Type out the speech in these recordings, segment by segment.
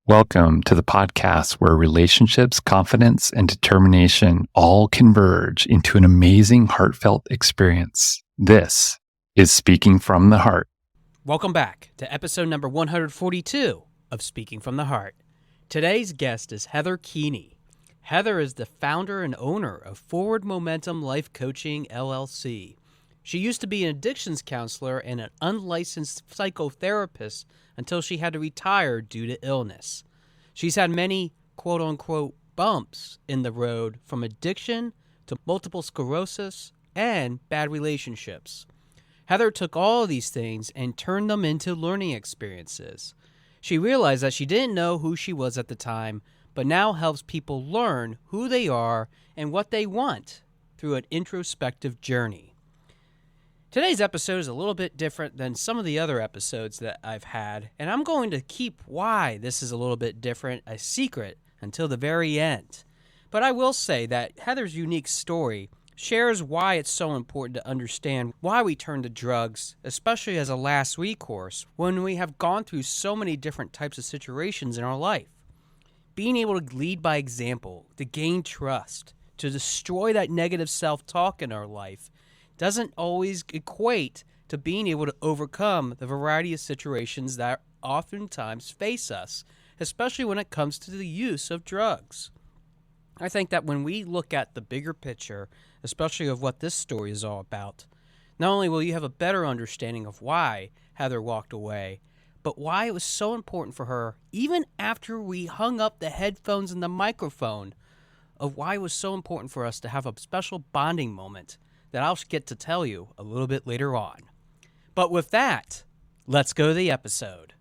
Welcome to the podcast where relationships, confidence, and determination all converge into an amazing, heartfelt experience. This is Speaking from the Heart. Welcome back to episode number 142 of Speaking from the Heart. Today's guest is Heather Keeney. Heather is the founder and owner of Forward Momentum Life Coaching, LLC. She used to be an addictions counselor and an unlicensed psychotherapist until she had to retire due to illness. She's had many quote-unquote bumps in the road, from addiction to multiple sclerosis and bad relationships. Heather took all of these things and turned them into learning experiences. She realized that she didn't know who she was at the time, but now helps people learn who they are and what they want through an introspective journey. Today's episode is a little bit different than some of the other episodes that I've had, and I'm going to keep why this is a little bit different a secret until the very end. But I will say that Heather's unique story shares why it's so important to understand why we turn to drugs, especially as a last recourse, when we have gone through so many different types of situations in our life. Being able to lead by example, to gain trust, to destroy that negative self-talk in our life, doesn't always equate to being able to overcome the variety of situations that oftentimes face us, especially when it comes to the use of drugs. I think that when we look at the bigger picture, especially of what this story is all about, not only will you have a better understanding of why Heather walked away, but why it was so important for her, even after we hung up the headphones and the microphone, of why it was so important for us to have a special bonding moment that I'll get to tell you a little bit later on. But with that, let's go to the episode.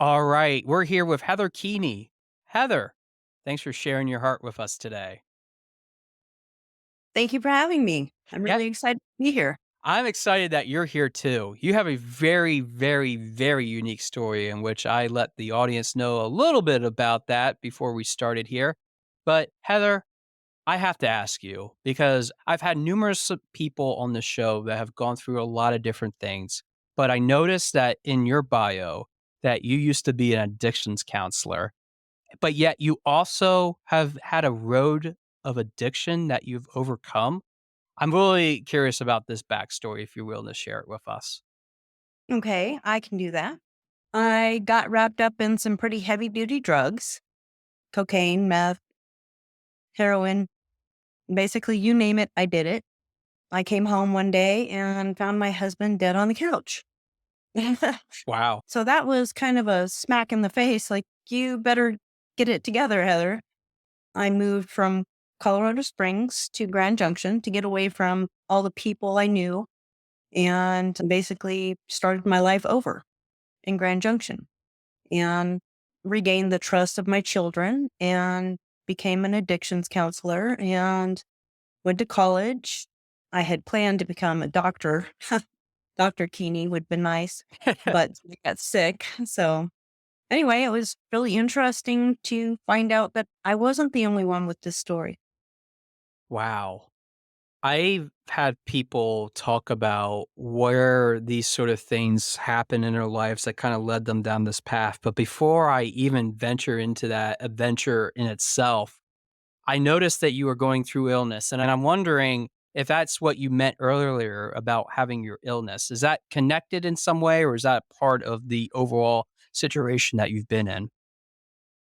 All right, we're here with Heather Keeney. Heather, thanks for sharing your heart with us today. Thank you for having me. I'm really excited to be here. I'm excited that you're here too. You have a very, very, very unique story in which I let the audience know a little bit about that before we started here. But Heather, I have to ask you, because I've had numerous people on the show that have gone through a lot of different things, but I noticed that in your bio that you used to be an addictions counselor, but yet you also have had a road of addiction that you've overcome. I'm really curious about this backstory, if you're willing to share it with us. Okay, I can do that. I got wrapped up in some pretty heavy duty drugs, cocaine, meth, heroin, basically you name it, I did it. I came home one day and found my husband dead on the couch. Wow. So that was kind of a smack in the face, like, you better get it together, Heather. I moved from Colorado Springs to Grand Junction to get away from all the people I knew and basically started my life over in Grand Junction and regained the trust of my children and became an addictions counselor and went to college. I had planned to become a doctor. Dr. Keeney would have been nice, but I got sick. So anyway, it was really interesting to find out that I wasn't the only one with this story. Wow. I've had people talk about where these sort of things happen in their lives that kind of led them down this path. But before I even venture into that adventure in itself, I noticed that you were going through illness. And I'm wondering if that's what you meant earlier about having your illness. Is that connected in some way, or is that part of the overall situation that you've been in?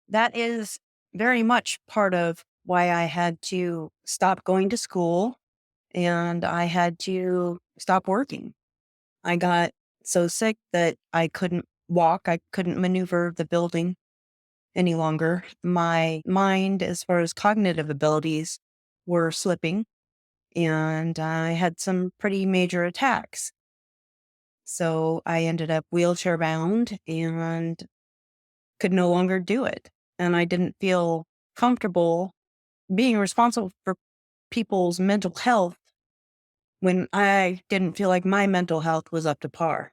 That is very much part of why I had to stop going to school and I had to stop working. I got so sick that I couldn't walk, I couldn't maneuver the building any longer. My mind, as far as cognitive abilities, were slipping, and I had some pretty major attacks. So I ended up wheelchair bound and could no longer do it. And I didn't feel comfortable being responsible for people's mental health when I didn't feel like my mental health was up to par.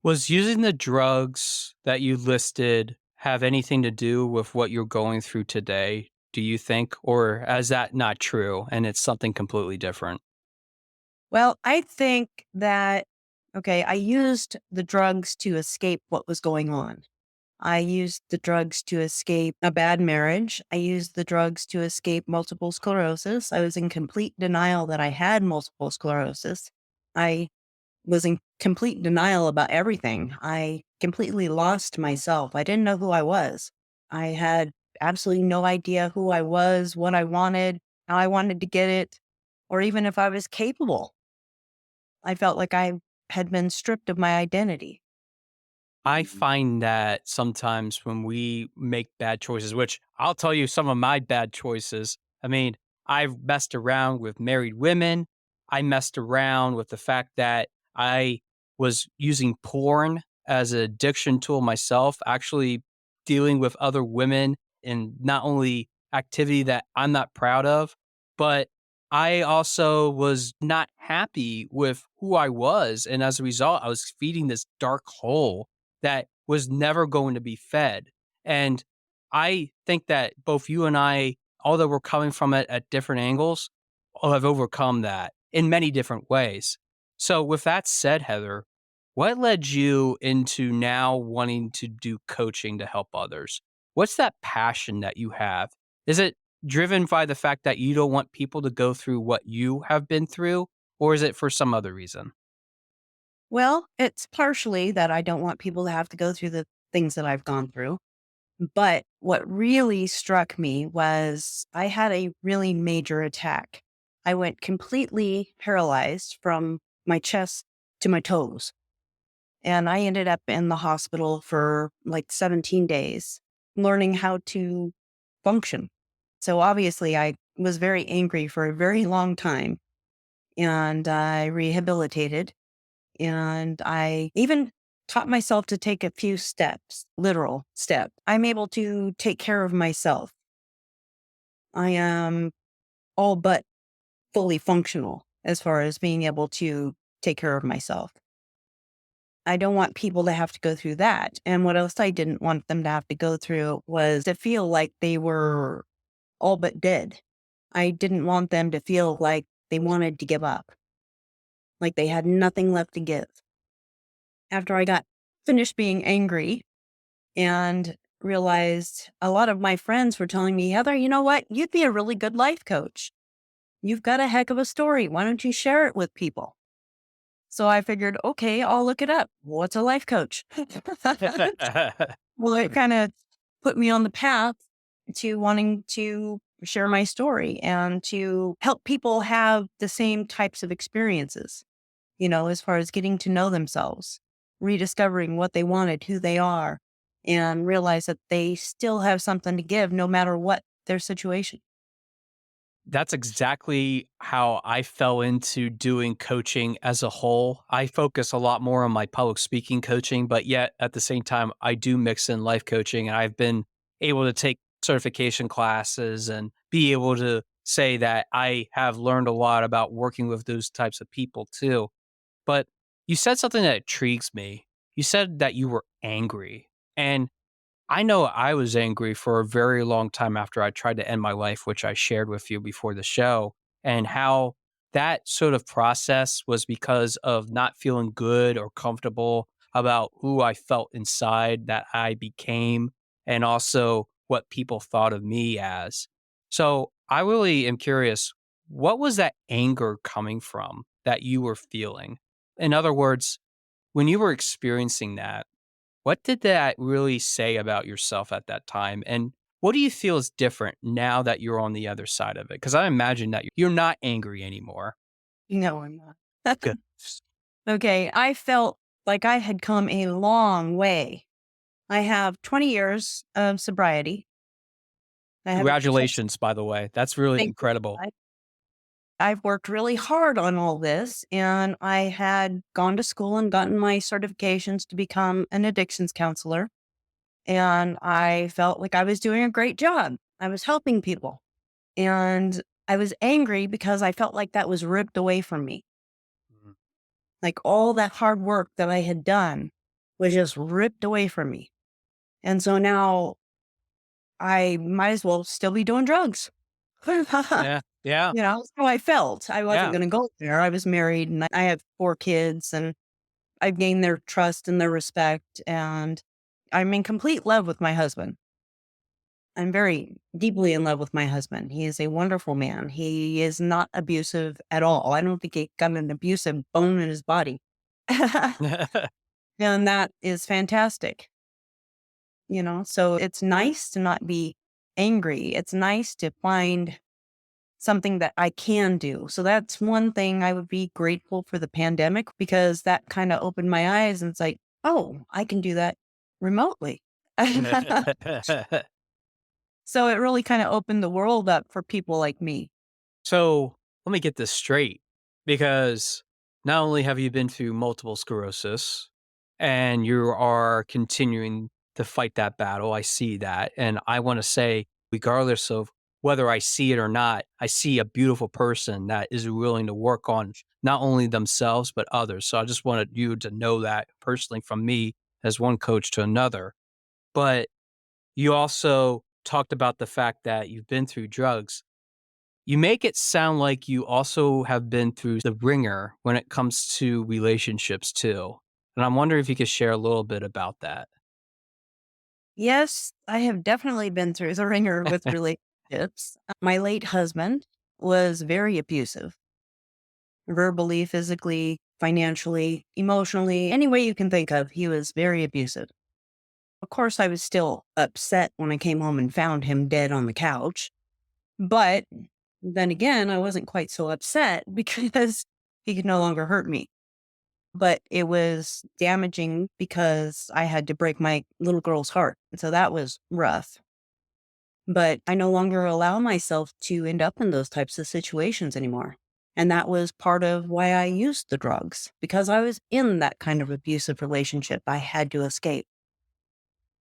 Was using the drugs that you listed have anything to do with what you're going through today, do you think? Or is that not true and it's something completely different? Well, I think that, okay, I used the drugs to escape what was going on. I used the drugs to escape a bad marriage. I used the drugs to escape multiple sclerosis. I was in complete denial that I had multiple sclerosis. I was in complete denial about everything. I completely lost myself. I didn't know who I was. I had absolutely no idea who I was, what I wanted, how I wanted to get it, or even if I was capable. I felt like I had been stripped of my identity. I find that sometimes when we make bad choices, which I'll tell you some of my bad choices. I mean, I've messed around with married women. I messed around with the fact that I was using porn as an addiction tool myself, actually dealing with other women in not only activity that I'm not proud of, but I also was not happy with who I was. And as a result, I was feeding this dark hole that was never going to be fed. And I think that both you and I, although we're coming from it at different angles, have overcome that in many different ways. So, with that said, Heather, what led you into now wanting to do coaching to help others? What's that passion that you have? Is it driven by the fact that you don't want people to go through what you have been through, or is it for some other reason? Well, it's partially that I don't want people to have to go through the things that I've gone through. But what really struck me was I had a really major attack. I went completely paralyzed from my chest to my toes. And I ended up in the hospital for like 17 days, learning how to function. So obviously, I was very angry for a very long time. And I rehabilitated. And I even taught myself to take a few steps, literal step. I'm able to take care of myself. I am all but fully functional as far as being able to take care of myself. I don't want people to have to go through that. And what else I didn't want them to have to go through was to feel like they were all but dead. I didn't want them to feel like they wanted to give up, like they had nothing left to give. After I got finished being angry and realized a lot of my friends were telling me, Heather, you know what? You'd be a really good life coach. You've got a heck of a story. Why don't you share it with people? So I figured, okay, I'll look it up. What's a life coach? Well, it kind of put me on the path to wanting to share my story and to help people have the same types of experiences, as far as getting to know themselves, rediscovering what they wanted, who they are, and realize that they still have something to give no matter what their situation. That's exactly how I fell into doing coaching as a whole. I focus a lot more on my public speaking coaching, but yet at the same time, I do mix in life coaching. And I've been able to take certification classes and be able to say that I have learned a lot about working with those types of people too. But you said something that intrigues me. You said that you were angry. And I know I was angry for a very long time after I tried to end my life, which I shared with you before the show, and how that sort of process was because of not feeling good or comfortable about who I felt inside that I became, and also what people thought of me as. So I really am curious, what was that anger coming from that you were feeling? In other words, when you were experiencing that, what did that really say about yourself at that time? And what do you feel is different now that you're on the other side of it? Because I imagine that you're not angry anymore. No, I'm not. Good. Okay, I felt like I had come a long way. I have 20 years of sobriety. I haven't touched. Congratulations, by the way. That's really Thank you. incredible. I've worked really hard on all this, and I had gone to school and gotten my certifications to become an addictions counselor. And I felt like I was doing a great job. I was helping people. And I was angry because I felt like that was ripped away from me. Mhm. Like all that hard work that I had done was just ripped away from me. And so now I might as well still be doing drugs. Yeah. Yeah. That's how I felt. I wasn't Yeah. going to go there. I was married and I have 4 kids and I've gained their trust and their respect. And I'm in complete love with my husband. I'm very deeply in love with my husband. He is a wonderful man. He is not abusive at all. I don't think he got an abusive bone in his body. And that is fantastic. So it's nice to not be angry. It's nice to find something that I can do. So that's one thing I would be grateful for the pandemic, because that kind of opened my eyes and it's like, oh, I can do that remotely. So it really kind of opened the world up for people like me. So let me get this straight, because not only have you been through multiple sclerosis and you are continuing to fight that battle, I see that. And I want to say, regardless of whether I see it or not, I see a beautiful person that is willing to work on not only themselves, but others. So I just wanted you to know that personally from me as one coach to another. But you also talked about the fact that you've been through drugs. You make it sound like you also have been through the ringer when it comes to relationships too. And I'm wondering if you could share a little bit about that. Yes, I have definitely been through the ringer with relationships. My late husband was very abusive, verbally, physically, financially, emotionally, any way you can think of. He was very abusive. Of course, I was still upset when I came home and found him dead on the couch. But then again, I wasn't quite so upset because he could no longer hurt me. But it was damaging because I had to break my little girl's heart. So that was rough. But I no longer allow myself to end up in those types of situations anymore. And that was part of why I used the drugs, because I was in that kind of abusive relationship. I had to escape.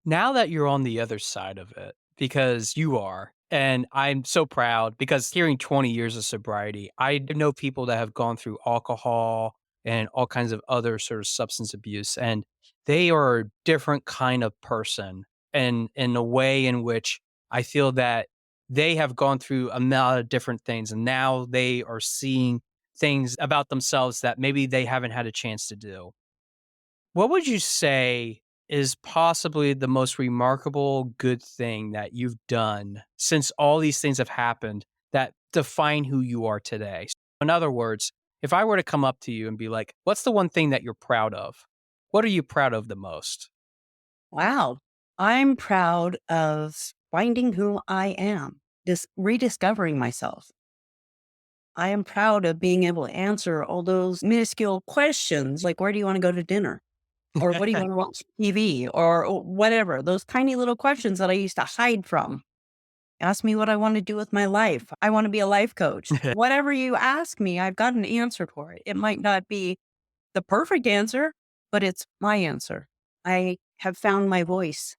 Now that you're on the other side of it, because you are, and I'm so proud because hearing 20 years of sobriety, I know people that have gone through alcohol and all kinds of other sort of substance abuse, and they are a different kind of person. And in a way in which I feel that they have gone through a lot of different things, and now they are seeing things about themselves that maybe they haven't had a chance to do. What would you say is possibly the most remarkable good thing that you've done since all these things have happened that define who you are today? In other words, if I were to come up to you and be like, what's the one thing that you're proud of? What are you proud of the most? Wow. I'm proud of finding who I am, just rediscovering myself. I am proud of being able to answer all those minuscule questions like, where do you want to go to dinner? Or what do you want to watch TV? Or whatever. Those tiny little questions that I used to hide from. Ask me what I want to do with my life. I want to be a life coach. Whatever you ask me, I've got an answer for it. It might not be the perfect answer, but it's my answer. I have found my voice.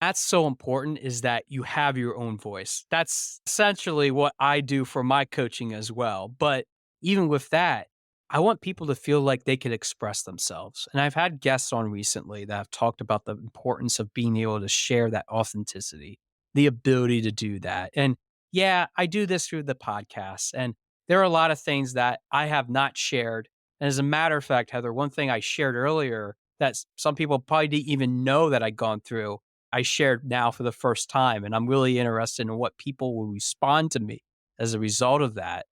That's so important, is that you have your own voice. That's essentially what I do for my coaching as well. But even with that, I want people to feel like they can express themselves. And I've had guests on recently that have talked about the importance of being able to share that authenticity, the ability to do that. And yeah, I do this through the podcast. And there are a lot of things that I have not shared. And as a matter of fact, Heather, one thing I shared earlier that some people probably didn't even know that I'd gone through, I shared now for the first time, and I'm really interested in what people will respond to me as a result of that.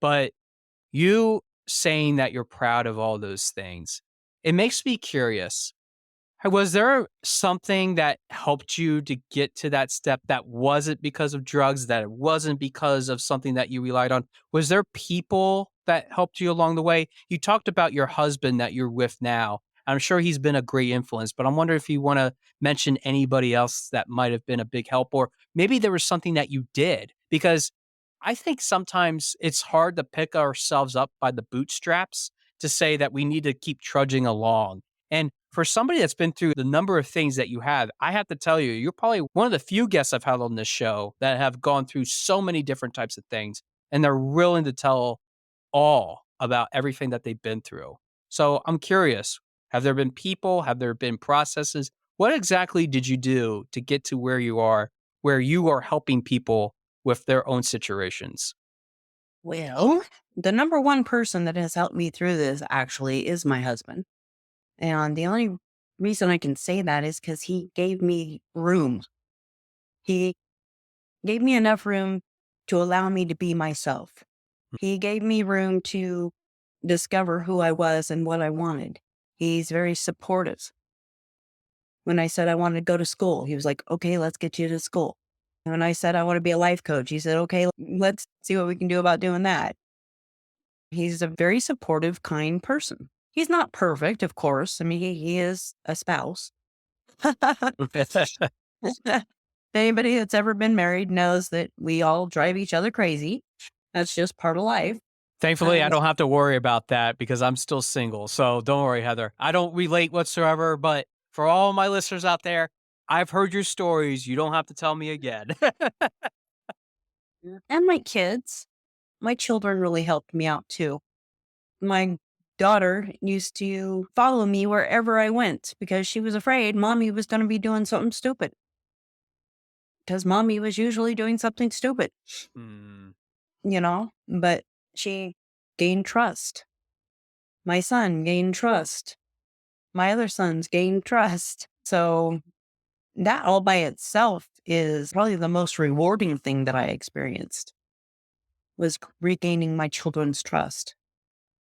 But you saying that you're proud of all those things, it makes me curious. Was there something that helped you to get to that step that wasn't because of drugs, that it wasn't because of something that you relied on? Was there people that helped you along the way? You talked about your husband that you're with now. I'm sure he's been a great influence, but I'm wondering if you want to mention anybody else that might have been a big help, or maybe there was something that you did, because I think sometimes it's hard to pick ourselves up by the bootstraps to say that we need to keep trudging along. And for somebody that's been through the number of things that you have, I have to tell you, you're probably one of the few guests I've had on this show that have gone through so many different types of things, and they're willing to tell all about everything that they've been through. So I'm curious, have there been people, have there been processes? What exactly did you do to get to where you are helping people with their own situations? Well, the number one person that has helped me through this actually is my husband. And the only reason I can say that is because he gave me room. He gave me enough room to allow me to be myself. He gave me room to discover who I was and what I wanted. He's very supportive. When I said I wanted to go to school, he was like, okay, let's get you to school. And when I said I want to be a life coach, he said, okay, let's see what we can do about doing that. He's a very supportive, kind person. He's not perfect, of course. I mean, he is a spouse. Anybody that's ever been married knows that we all drive each other crazy. That's just part of life. Thankfully, I don't have to worry about that because I'm still single. So don't worry, Heather. I don't relate whatsoever. But for all my listeners out there, I've heard your stories. You don't have to tell me again. And my children really helped me out too. My daughter used to follow me wherever I went because she was afraid mommy was going to be doing something stupid. Because mommy was usually doing something stupid, Mm. but she gained trust. My son gained trust. My other sons gained trust. So that all by itself is probably the most rewarding thing that I experienced was regaining my children's trust.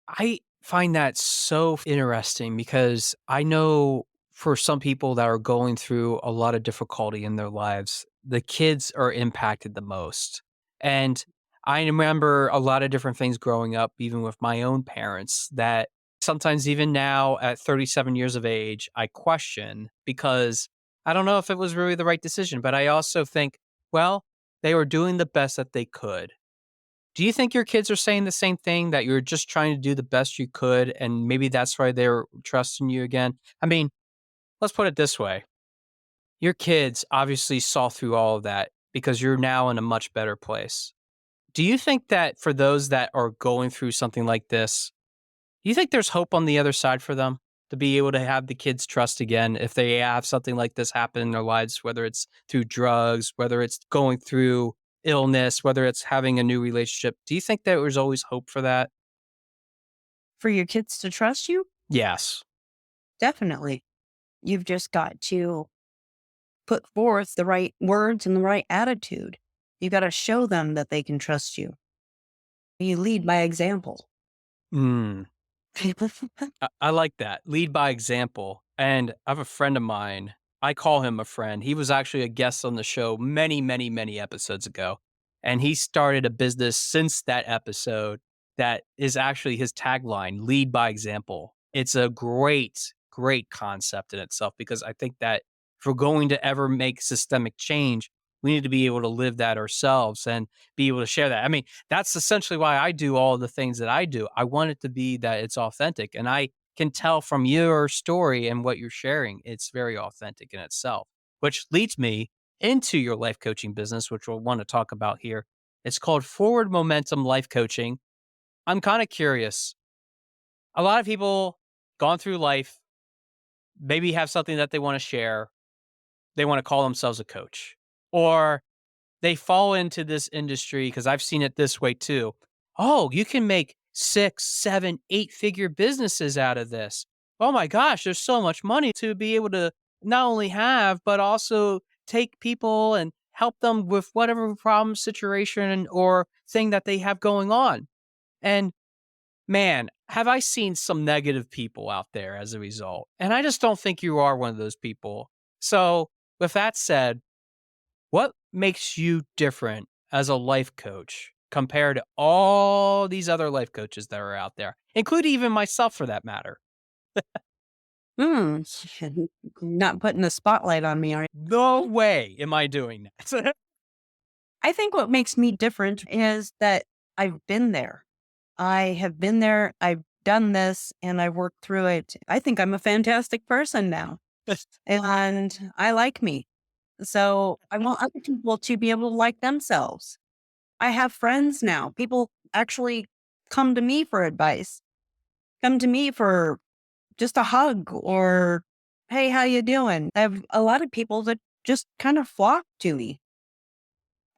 I find that so interesting because I know for some people that are going through a lot of difficulty in their lives, the kids are impacted the most. And I remember a lot of different things growing up, even with my own parents, that sometimes even now at 37 years of age, I question because I don't know if it was really the right decision, but I also think, well, they were doing the best that they could. Do you think your kids are saying the same thing, that you're just trying to do the best you could, and maybe that's why they're trusting you again? I mean, let's put it this way. Your kids obviously saw through all of that because you're now in a much better place. Do you think that for those that are going through something like this, do you think there's hope on the other side for them to be able to have the kids trust again if they have something like this happen in their lives, whether it's through drugs, whether it's going through illness, whether it's having a new relationship? Do you think there was always hope for that? For your kids to trust you? Yes. Definitely. You've just got to put forth the right words and the right attitude. You got to show them that they can trust you. You lead by example. Mm. I like that. Lead by example. And I have a friend of mine. I call him a friend. He was actually a guest on the show many, many, many episodes ago. And he started a business since that episode that is actually his tagline, lead by example. It's a great, great concept in itself because I think that if we're going to ever make systemic change, we need to be able to live that ourselves and be able to share that. I mean, that's essentially why I do all the things that I do. I want it to be that it's authentic. And I can tell from your story and what you're sharing, it's very authentic in itself, which leads me into your life coaching business, which we'll want to talk about here. It's called Forward Momentum Life Coaching. I'm kind of curious. A lot of people gone through life, maybe have something that they want to share. They want to call themselves a coach, or they fall into this industry because I've seen it this way too. Oh, you can make 6, 7, 8-figure businesses out of this. Oh my gosh, there's so much money to be able to not only have, but also take people and help them with whatever problem, situation, or thing that they have going on. And man, have I seen some negative people out there as a result. And I just don't think you are one of those people. So, with that said, what makes you different as a life coach compared to all these other life coaches that are out there, including even myself for that matter? Hmm. Not putting the spotlight on me. No way am I doing that. I think what makes me different is that I've been there. I have been there. I've done this and I worked through it. I think I'm a fantastic person now and I like me. So I want other people to be able to like themselves. I have friends now. People actually come to me for advice, come to me for just a hug or, hey, how you doing? I have a lot of people that just kind of flock to me.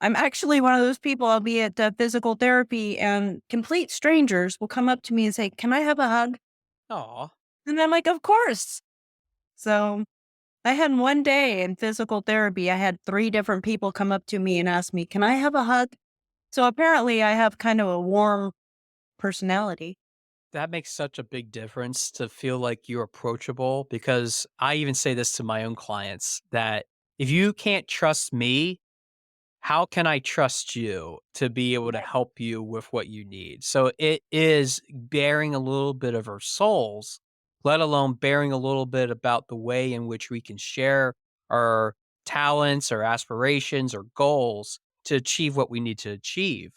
I'm actually one of those people, I'll be at physical therapy and complete strangers will come up to me and say, can I have a hug? Aw. And I'm like, of course. So I had one day in physical therapy, I had 3 different people come up to me and ask me, "Can I have a hug?" So apparently I have kind of a warm personality. That makes such a big difference to feel like you're approachable because I even say this to my own clients that if you can't trust me, how can I trust you to be able to Right. help you with what you need? So it is bearing a little bit of our souls, let alone bearing a little bit about the way in which we can share our talents or aspirations or goals to achieve what we need to achieve.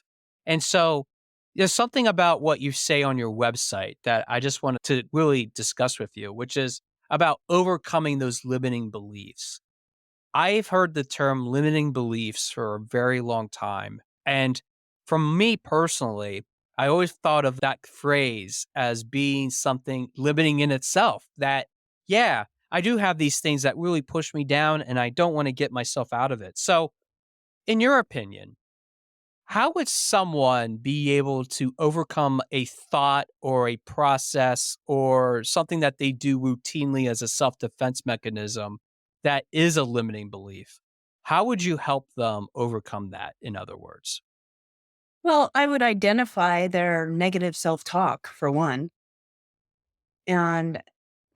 And so there's something about what you say on your website that I just wanted to really discuss with you, which is about overcoming those limiting beliefs. I've heard the term limiting beliefs for a very long time. And from me personally, I always thought of that phrase as being something limiting in itself. That, yeah, I do have these things that really push me down and I don't want to get myself out of it. So, in your opinion, how would someone be able to overcome a thought or a process or something that they do routinely as a self defense mechanism that is a limiting belief? How would you help them overcome that, in other words? Well, I would identify their negative self-talk for one, and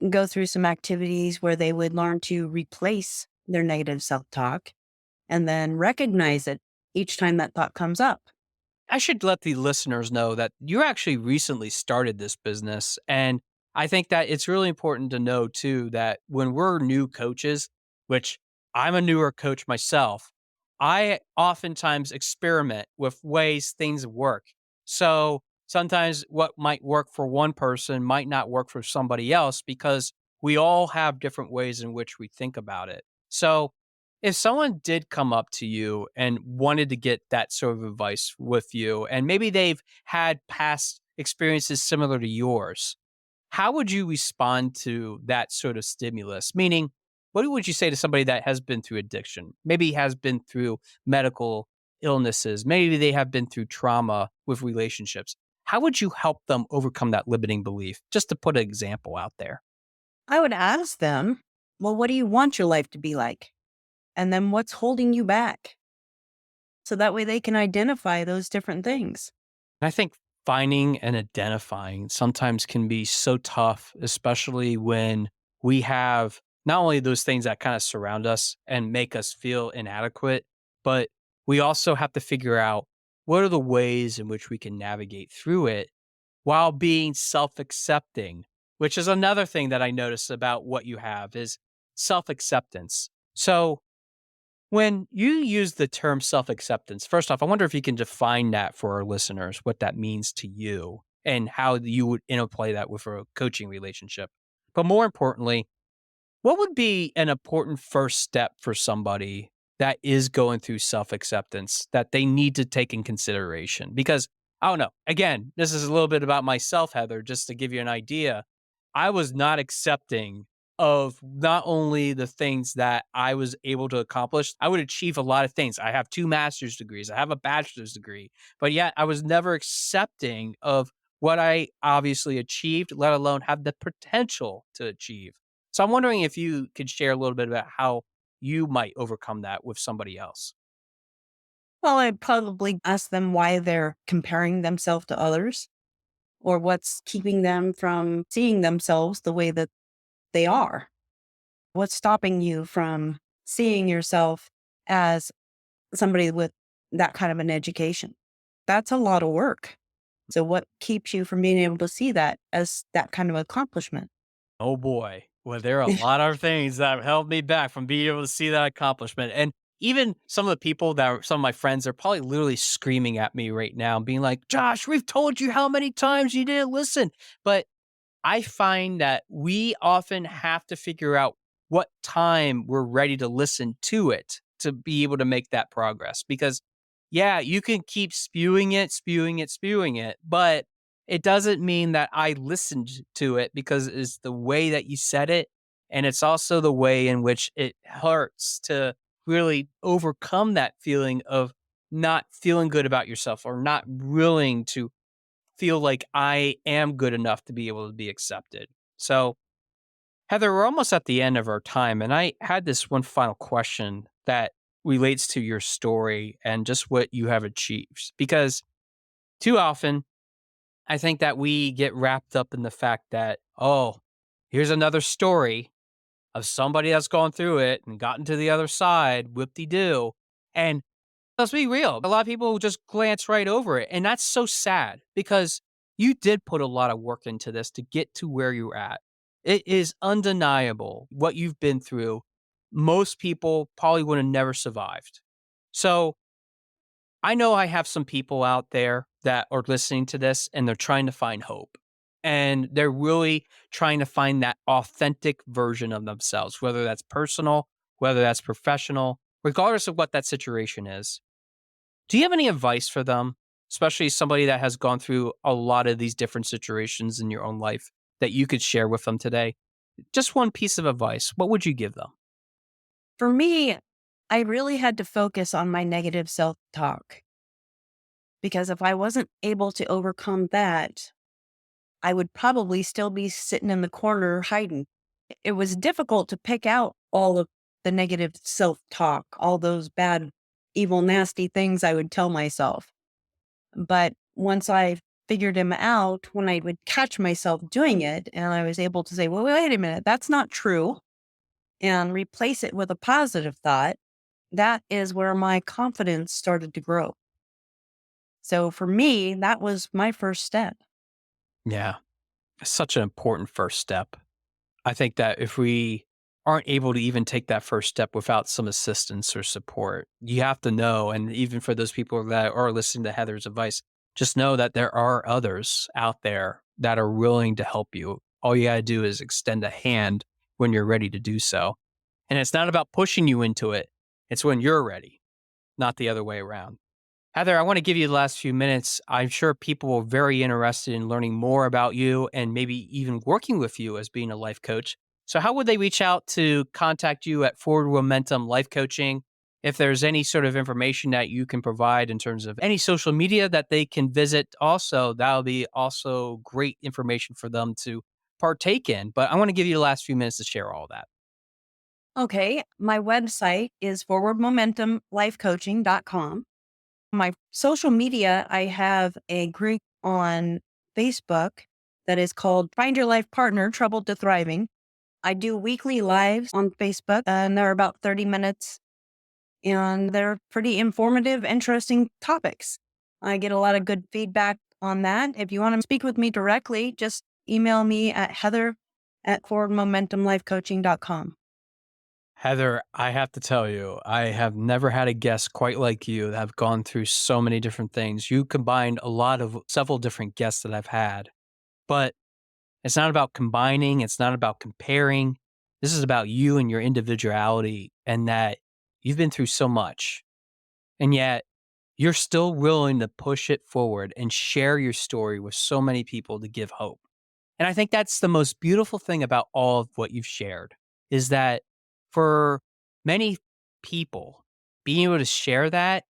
go through some activities where they would learn to replace their negative self-talk and then recognize it each time that thought comes up. I should let the listeners know that you actually recently started this business. And I think that it's really important to know too that when we're new coaches, which I'm a newer coach myself, I oftentimes experiment with ways things work. So sometimes what might work for one person might not work for somebody else because we all have different ways in which we think about it. So if someone did come up to you and wanted to get that sort of advice with you, and maybe they've had past experiences similar to yours, how would you respond to that sort of stimulus? Meaning, what would you say to somebody that has been through addiction, maybe has been through medical illnesses, maybe they have been through trauma with relationships? How would you help them overcome that limiting belief? Just to put an example out there. I would ask them, "Well, what do you want your life to be like? And then what's holding you back?" So that way they can identify those different things. I think finding and identifying sometimes can be so tough, especially when we have not only those things that kind of surround us and make us feel inadequate, but we also have to figure out what are the ways in which we can navigate through it while being self-accepting, which is another thing that I notice about what you have is self-acceptance. So when you use the term self acceptance, first off, I wonder if you can define that for our listeners, what that means to you and how you would interplay that with a coaching relationship. But more importantly, what would be an important first step for somebody that is going through self acceptance that they need to take in consideration? Because I don't know. Again, this is a little bit about myself, Heather, just to give you an idea. I was not accepting of not only the things that I was able to accomplish, I would achieve a lot of things. I have 2 master's degrees, I have a bachelor's degree, but yet I was never accepting of what I obviously achieved, let alone have the potential to achieve. So I'm wondering if you could share a little bit about how you might overcome that with somebody else. Well, I'd probably ask them why they're comparing themselves to others or what's keeping them from seeing themselves the way that they are. What's stopping you from seeing yourself as somebody with that kind of an education? That's a lot of work. So, what keeps you from being able to see that as that kind of accomplishment? Oh boy. Well, there are a lot of things that have held me back from being able to see that accomplishment. And even some of the people that are some of my friends are probably literally screaming at me right now, being like, Josh, we've told you how many times you didn't listen. But I find that we often have to figure out what time we're ready to listen to it to be able to make that progress. Because, yeah, you can keep spewing it, spewing it, spewing it, but it doesn't mean that I listened to it because it's the way that you said it. And it's also the way in which it hurts to really overcome that feeling of not feeling good about yourself or not willing to feel like I am good enough to be able to be accepted. So, Heather, we're almost at the end of our time, and I had this one final question that relates to your story and just what you have achieved. Because too often, I think that we get wrapped up in the fact that, oh, here's another story of somebody that's gone through it and gotten to the other side, whoop-de-doo. And let's be real, a lot of people just glance right over it. And that's so sad because you did put a lot of work into this to get to where you're at. It is undeniable what you've been through. Most people probably would have never survived. So I know I have some people out there that are listening to this and they're trying to find hope. And they're really trying to find that authentic version of themselves, whether that's personal, whether that's professional, regardless of what that situation is. Do you have any advice for them, especially somebody that has gone through a lot of these different situations in your own life that you could share with them today? Just one piece of advice. What would you give them? For me, I really had to focus on my negative self talk because if I wasn't able to overcome that, I would probably still be sitting in the corner hiding. It was difficult to pick out all of the negative self talk, all those bad, evil, nasty things I would tell myself. But once I figured him out, when I would catch myself doing it, and I was able to say, well, wait a minute, that's not true, and replace it with a positive thought, that is where my confidence started to grow. So for me, that was my first step. Yeah, it's such an important first step. I think that if we aren't able to even take that first step without some assistance or support, you have to know. And even for those people that are listening to Heather's advice, just know that there are others out there that are willing to help you. All you got to do is extend a hand when you're ready to do so. And it's not about pushing you into it, it's when you're ready, not the other way around. Heather, I want to give you the last few minutes. I'm sure people are very interested in learning more about you and maybe even working with you as being a life coach. So, how would they reach out to contact you at Forward Momentum Life Coaching? If there's any sort of information that you can provide in terms of any social media that they can visit, also, that'll be also great information for them to partake in. But I want to give you the last few minutes to share all that. Okay, my website is forwardmomentumlifecoaching.com. My social media, I have a group on Facebook that is called Find Your Life Partner, Troubled to Thriving. I do weekly lives on Facebook, and they're about 30 minutes, and they're pretty informative, interesting topics. I get a lot of good feedback on that. If you want to speak with me directly, just email me at heather@forwardmomentumlifecoaching.com. Heather, I have to tell you, I have never had a guest quite like you that have gone through so many different things. You combined a lot of several different guests that I've had, but it's not about combining. It's not about comparing. This is about you and your individuality and that you've been through so much. And yet you're still willing to push it forward and share your story with so many people to give hope. And I think that's the most beautiful thing about all of what you've shared is that for many people, being able to share that,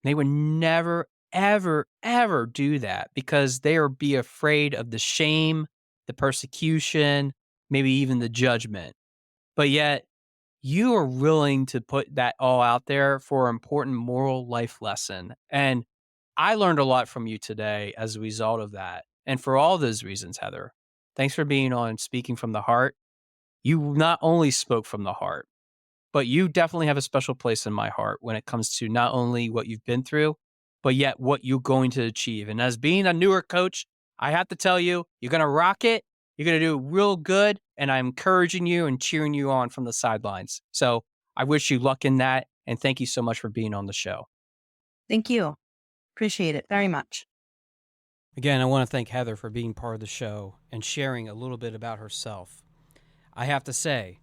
they would never, ever, ever do that because they would be afraid of the shame, the persecution, maybe even the judgment. But yet, you are willing to put that all out there for an important moral life lesson. And I learned a lot from you today as a result of that. And for all those reasons, Heather, thanks for being on Speaking from the Heart. You not only spoke from the heart, but you definitely have a special place in my heart when it comes to not only what you've been through, but yet what you're going to achieve. And as being a newer coach, I have to tell you, you're going to rock it. You're going to do real good. And I'm encouraging you and cheering you on from the sidelines. So I wish you luck in that. And thank you so much for being on the show. Thank you. Appreciate it very much. Again, I want to thank Heather for being part of the show and sharing a little bit about herself. I have to say,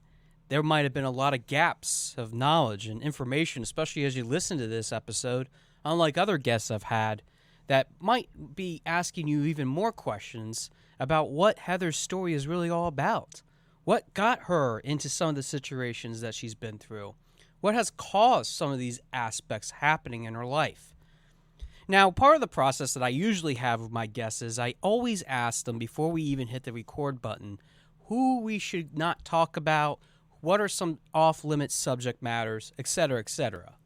there might have been a lot of gaps of knowledge and information, especially as you listen to this episode, unlike other guests I've had, that might be asking you even more questions about what Heather's story is really all about. What got her into some of the situations that she's been through? What has caused some of these aspects happening in her life? Now, part of the process that I usually have with my guests is I always ask them before we even hit the record button, who we should not talk about, what are some off-limits subject matters, etc., etc.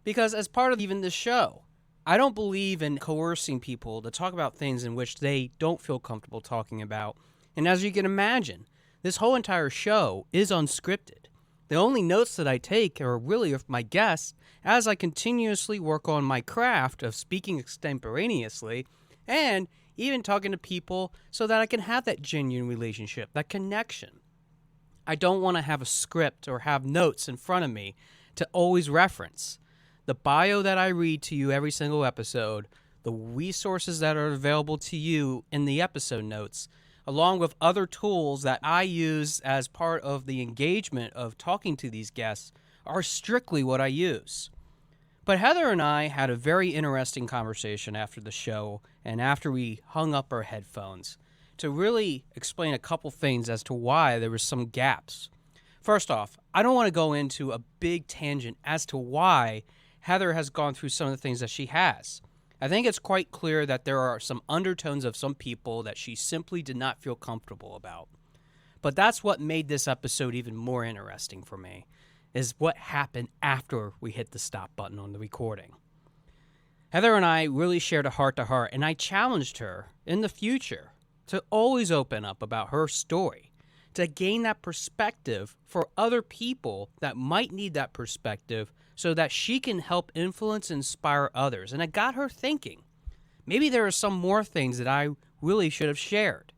Because as part of even this show, I don't believe in coercing people to talk about things in which they don't feel comfortable talking about. And as you can imagine, this whole entire show is unscripted. The only notes that I take are really of my guests as I continuously work on my craft of speaking extemporaneously and even talking to people so that I can have that genuine relationship, that connection. I don't want to have a script or have notes in front of me to always reference. The bio that I read to you every single episode, the resources that are available to you in the episode notes, along with other tools that I use as part of the engagement of talking to these guests, are strictly what I use. But Heather and I had a very interesting conversation after the show and after we hung up our headphones to really explain a couple things as to why there were some gaps. First off, I don't want to go into a big tangent as to why Heather has gone through some of the things that she has. I think it's quite clear that there are some undertones of some people that she simply did not feel comfortable about. But that's what made this episode even more interesting for me, is what happened after we hit the stop button on the recording. Heather and I really shared a heart-to-heart, and I challenged her in the future to always open up about her story, to gain that perspective for other people that might need that perspective so that she can help influence and inspire others. And it got her thinking. Maybe there are some more things that I really should have shared.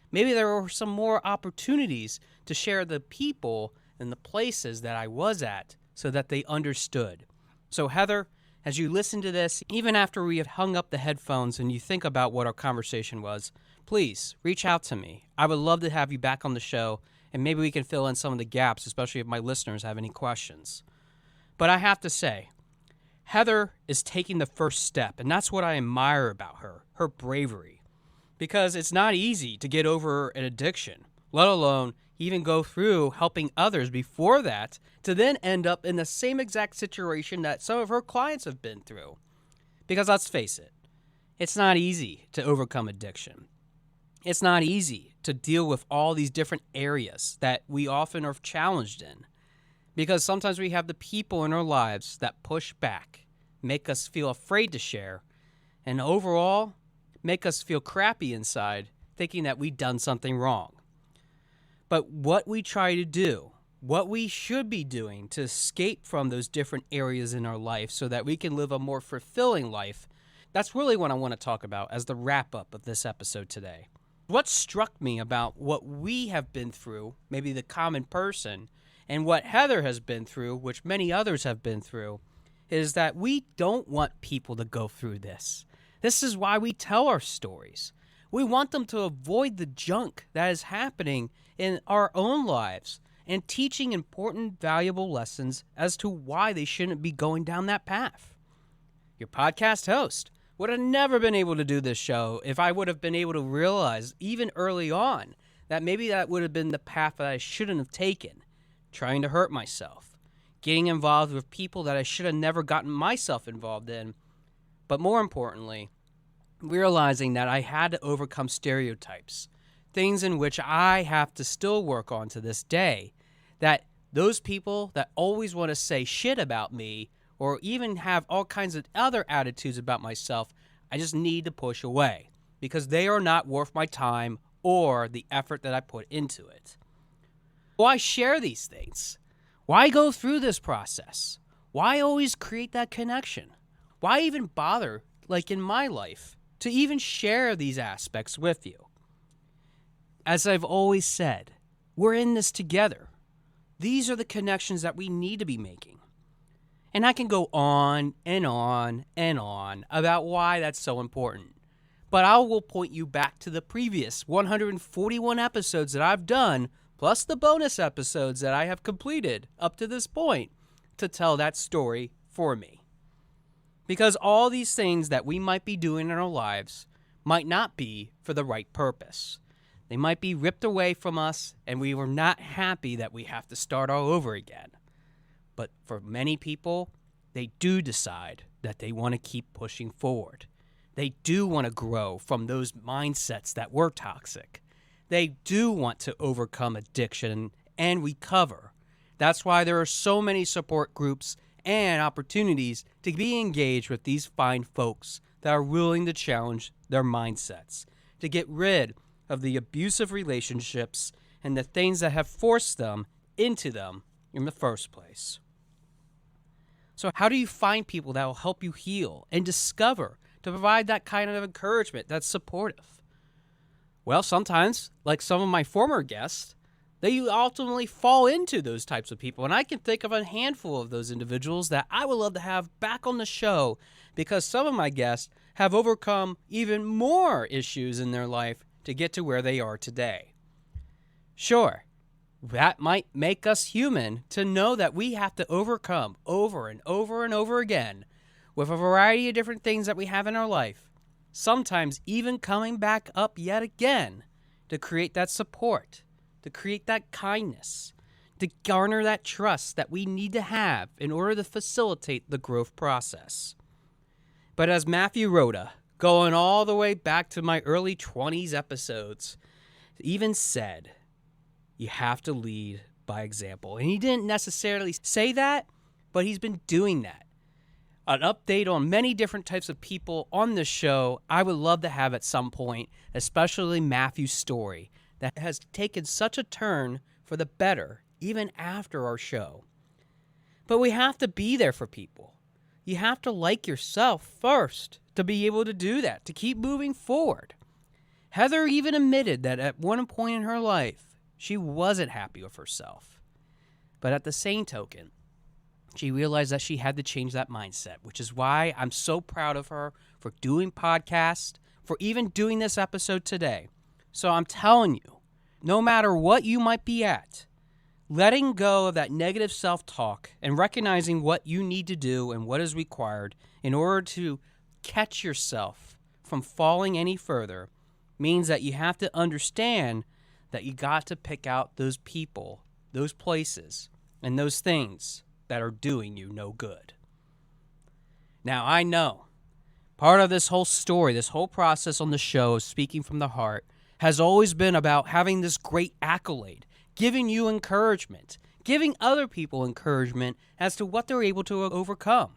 Maybe there were some more opportunities to share the people and the places that I was at so that they understood. So Heather, as you listen to this, even after we have hung up the headphones and you think about what our conversation was, please reach out to me. I would love to have you back on the show, and maybe we can fill in some of the gaps, especially if my listeners have any questions. But I have to say, Heather is taking the first step, and that's what I admire about her, her bravery. Because it's not easy to get over an addiction, let alone even go through helping others before that, to then end up in the same exact situation that some of her clients have been through. Because let's face it, it's not easy to overcome addiction. It's not easy to deal with all these different areas that we often are challenged in. Because sometimes we have the people in our lives that push back, make us feel afraid to share, and overall, make us feel crappy inside, thinking that we've done something wrong. But what we try to do, what we should be doing to escape from those different areas in our life so that we can live a more fulfilling life, that's really what I want to talk about as the wrap-up of this episode today. What struck me about what we have been through, maybe the common person, and what Heather has been through, which many others have been through, is that we don't want people to go through this. This is why we tell our stories. We want them to avoid the junk that is happening in our own lives and teaching important, valuable lessons as to why they shouldn't be going down that path. Your podcast host would have never been able to do this show if I would have been able to realize, even early on, that maybe that would have been the path that I shouldn't have taken. Trying to hurt myself, getting involved with people that I should have never gotten myself involved in, but more importantly, realizing that I had to overcome stereotypes, things in which I have to still work on to this day, that those people that always want to say shit about me or even have all kinds of other attitudes about myself, I just need to push away because they are not worth my time or the effort that I put into it. Why share these things? Why go through this process? Why always create that connection? Why even bother, like in my life, to even share these aspects with you? As I've always said, we're in this together. These are the connections that we need to be making. And I can go on and on and on about why that's so important. But I will point you back to the previous 141 episodes that I've done, plus the bonus episodes that I have completed up to this point, to tell that story for me. Because all these things that we might be doing in our lives might not be for the right purpose. They might be ripped away from us, and we were not happy that we have to start all over again. But for many people, they do decide that they want to keep pushing forward. They do want to grow from those mindsets that were toxic. They do want to overcome addiction and recover. That's why there are so many support groups and opportunities to be engaged with these fine folks that are willing to challenge their mindsets, to get rid of the abusive relationships and the things that have forced them into them in the first place. So how do you find people that will help you heal and discover, to provide that kind of encouragement that's supportive? Well, sometimes, like some of my former guests, they ultimately fall into those types of people. And I can think of a handful of those individuals that I would love to have back on the show, because some of my guests have overcome even more issues in their life to get to where they are today. Sure, that might make us human to know that we have to overcome over and over and over again with a variety of different things that we have in our life, sometimes even coming back up yet again to create that support, to create that kindness, to garner that trust that we need to have in order to facilitate the growth process. But as Matthew Rhoda, going all the way back to my early 20s episodes, even said, you have to lead by example. And he didn't necessarily say that, but he's been doing that. An update on many different types of people on this show I would love to have at some point, especially Matthew's story that has taken such a turn for the better even after our show. But we have to be there for people. You have to like yourself first to be able to do that, to keep moving forward. Heather even admitted that at one point in her life, she wasn't happy with herself. But at the same token, she realized that she had to change that mindset, which is why I'm so proud of her for doing podcasts, for even doing this episode today. So I'm telling you, no matter what you might be at, letting go of that negative self-talk and recognizing what you need to do and what is required in order to catch yourself from falling any further means that you have to understand that you got to pick out those people, those places, and those things that are doing you no good. Now, I know part of this whole story, this whole process on the show of Speaking from the Heart has always been about having this great accolade, giving you encouragement, giving other people encouragement as to what they're able to overcome.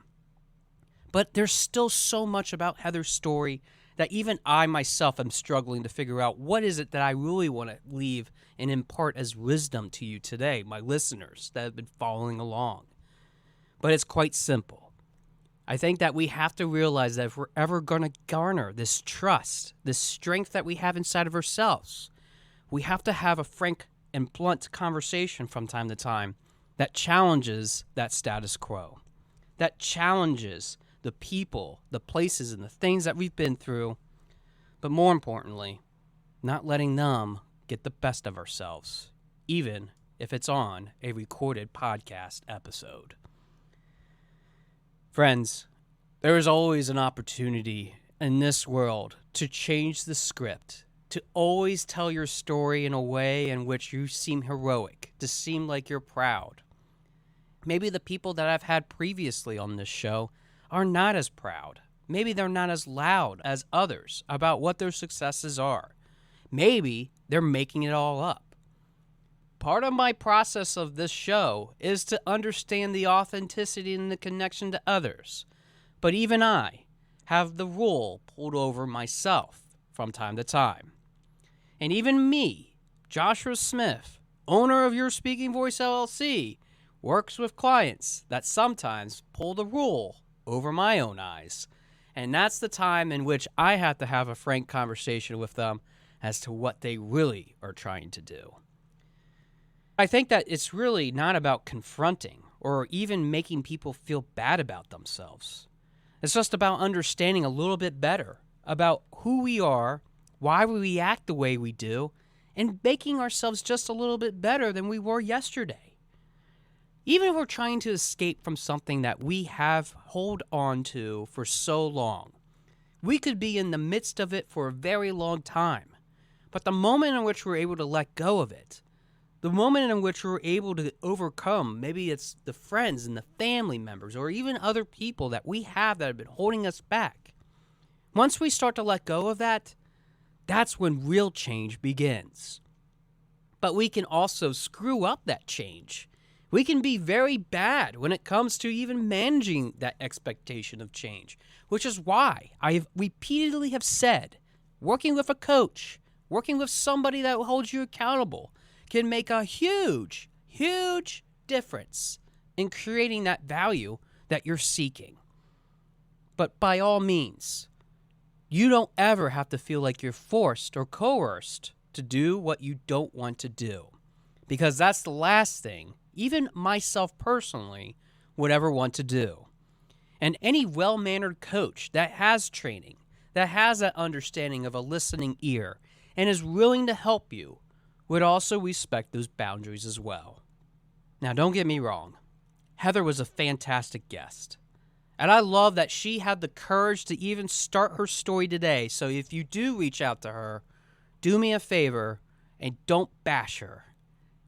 But there's still so much about Heather's story that even I myself am struggling to figure out what is it that I really want to leave and impart as wisdom to you today, my listeners that have been following along. But it's quite simple. I think that we have to realize that if we're ever going to garner this trust, this strength that we have inside of ourselves, we have to have a frank and blunt conversation from time to time that challenges that status quo, that challenges the people, the places, and the things that we've been through, but more importantly, not letting them get the best of ourselves, even if it's on a recorded podcast episode. Friends, there is always an opportunity in this world to change the script, to always tell your story in a way in which you seem heroic, to seem like you're proud. Maybe the people that I've had previously on this show are not as proud. Maybe they're not as loud as others about what their successes are. Maybe they're making it all up. Part of my process of this show is to understand the authenticity and the connection to others. But even I have the rule pulled over myself from time to time. And even me, Joshua Smith, owner of Your Speaking Voice LLC, works with clients that sometimes pull the rule over my own eyes. And that's the time in which I have to have a frank conversation with them as to what they really are trying to do. I think that it's really not about confronting or even making people feel bad about themselves. It's just about understanding a little bit better about who we are, why we react the way we do, and making ourselves just a little bit better than we were yesterday. Even if we're trying to escape from something that we have hold on to for so long, we could be in the midst of it for a very long time. But the moment in which we're able to let go of it, the moment in which we're able to overcome, maybe it's the friends and the family members or even other people that we have that have been holding us back. Once we start to let go of that, That's when real change begins. But we can also screw up that change. We can be very bad when it comes to even managing that expectation of change, which is why I have repeatedly have said, working with a coach, working with somebody that holds you accountable can make a huge, huge difference in creating that value that you're seeking. But by all means, you don't ever have to feel like you're forced or coerced to do what you don't want to do, because that's the last thing even myself personally would ever want to do. And any well-mannered coach that has training, that has that understanding of a listening ear, and is willing to help you, would also respect those boundaries as well. Now, don't get me wrong. Heather was a fantastic guest. And I love that she had the courage to even start her story today. So if you do reach out to her, do me a favor and don't bash her.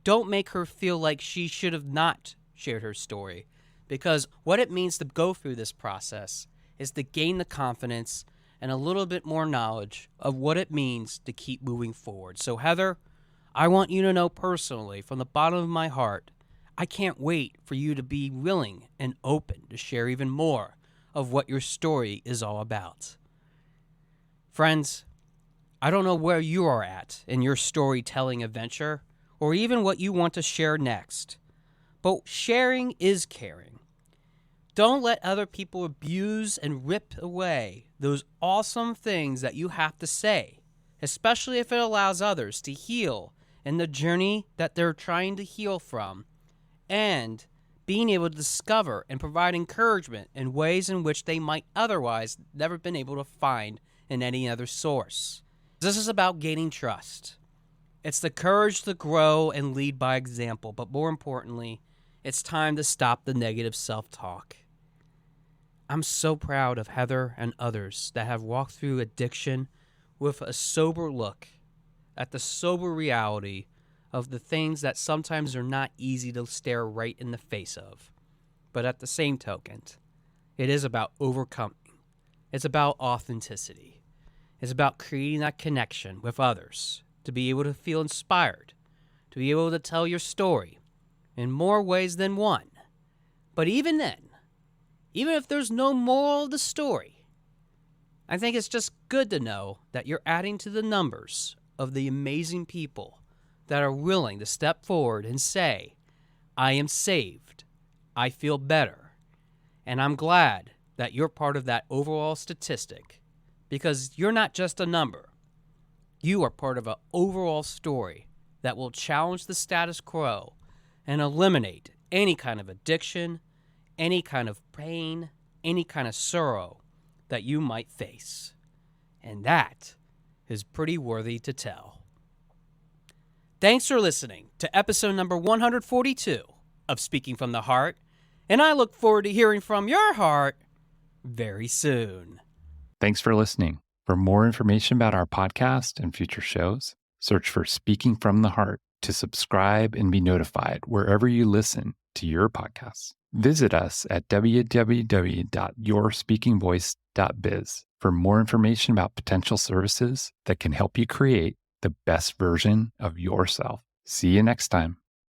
Don't make her feel like she should have not shared her story, because what it means to go through this process is to gain the confidence and a little bit more knowledge of what it means to keep moving forward. So Heather, I want you to know personally, from the bottom of my heart, I can't wait for you to be willing and open to share even more of what your story is all about. Friends, I don't know where you are at in your storytelling adventure, or even what you want to share next. But sharing is caring. Don't let other people abuse and rip away those awesome things that you have to say, especially if it allows others to heal in the journey that they're trying to heal from, and being able to discover and provide encouragement in ways in which they might otherwise never been able to find in any other source. This is about gaining trust. It's the courage to grow and lead by example, but more importantly, it's time to stop the negative self-talk. I'm so proud of Heather and others that have walked through addiction with a sober look at the sober reality of the things that sometimes are not easy to stare right in the face of. But at the same token, it is about overcoming. It's about authenticity. It's about creating that connection with others, to be able to feel inspired, to be able to tell your story in more ways than one. But even then, even if there's no moral of the story, I think it's just good to know that you're adding to the numbers of the amazing people that are willing to step forward and say, I am saved, I feel better, and I'm glad that you're part of that overall statistic, because you're not just a number. You are part of an overall story that will challenge the status quo and eliminate any kind of addiction, any kind of pain, any kind of sorrow that you might face. And that is pretty worthy to tell. Thanks for listening to episode number 142 of Speaking from the Heart, and I look forward to hearing from your heart very soon. Thanks for listening. For more information about our podcast and future shows, search for Speaking from the Heart to subscribe and be notified wherever you listen to your podcasts. Visit us at www.yourspeakingvoice.biz for more information about potential services that can help you create the best version of yourself. See you next time.